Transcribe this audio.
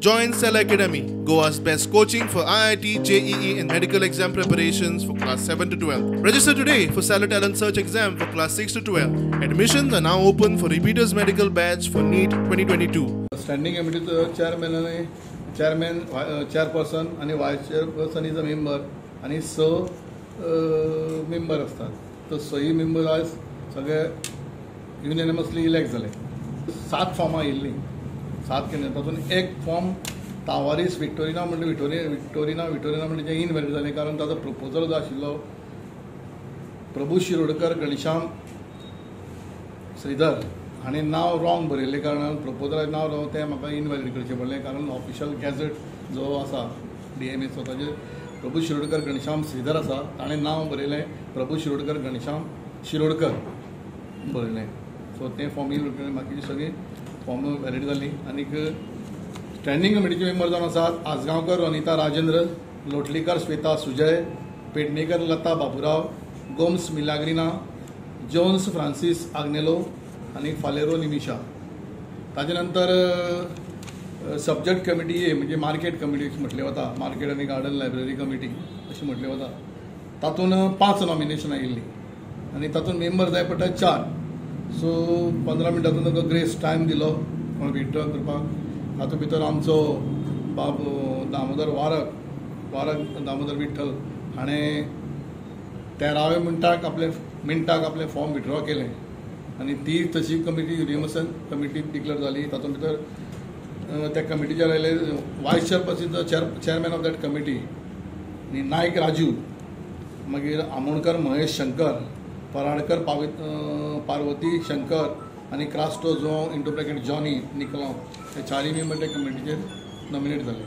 Join Cell Academy, Goa's best coaching for IIT, JEE and medical exam preparations for class 7 to 12. Register today for Cell Talent Search exam for class 6 to 12. Admissions are now open for repeaters medical batch for NEET 2022. Standing committee chairperson and vice chairperson is a member and member असतात. तो सही member आज सगळे युनियनमसली elect झाले. 7 फॉर्मां आयिल्लीं 7 केंद्र तातूंत एक फॉर्म तावारीस विक्टोरिना म्हणजे विक्टोरिना म्हणजे इनवॅलिड जालें कारण ताजो प्रपोजल जो आशिल्लो प्रभू शिरोडकर घनश्याम श्रीधर हाणें नांव रॉंग बरयल्ले कारणान प्रपोजलाचें नांव तें म्हाका इनवॅलिड करचें पडलें कारण ऑफिशियल गॅझेट जो आसा DMAचो ताजेर प्रभू शिरोडकर घनश्याम श्रीधर आसा ताणें नांव बरयलें प्रभू शिरोडकर घनश्याम शिरोडकर बरयलें. सो तें फॉर्म येयलें बाकीची सगळीं फॉर्म वॅलिड जालीं. आनीक स्टँडींग कमिटीचे मेंबर जावन आसात आसगांवकर अनिता राजेंद्र, लोटलीकर श्वेता सुजय, पेडणेकर लता बाबुराव, गोम्स मिलाग्रिना, जोन्स फ्रांसीस आग्नेलो आनी फालेरो निमिशा. ताजे नंतर सब्जेक्ट कमिटी म्हणजे मार्केट कमिटी म्हटलें वता, मार्केट आनी गार्डन लायब्ररी कमिटी अशें म्हटलें वता. तातूंत 5 नॉमिनेशन आयिल्लीं आनी तातूंत मेंबर जाय पडटा 4. सो 15 मिनटांचो ताका ग्रेस टायम दिलो कोण विड्रॉ करपाक. तातूंत भितर आमचो बाब दामोदर वारक दामोदर विठ्ठल हाणें 13व्या मिनटाक आपलें फॉर्म विड्रॉ केलें आनी ती तशी कमिटी युनियमसन कमिटी डिक्लेअर जाली. तातूंत भितर त्या कमिटीचेर आयले vice chairperson chairman of that committee Naik Raju, मागीर आमोणकर महेश शंकर, पराडकर पार्वती शंकर आनी क्रास्टो जो इंटो ब्रॅकेट जॉनी निकलांव हे 4 मेंबर त्या कमिटीचेर नॉमिनेट जाले.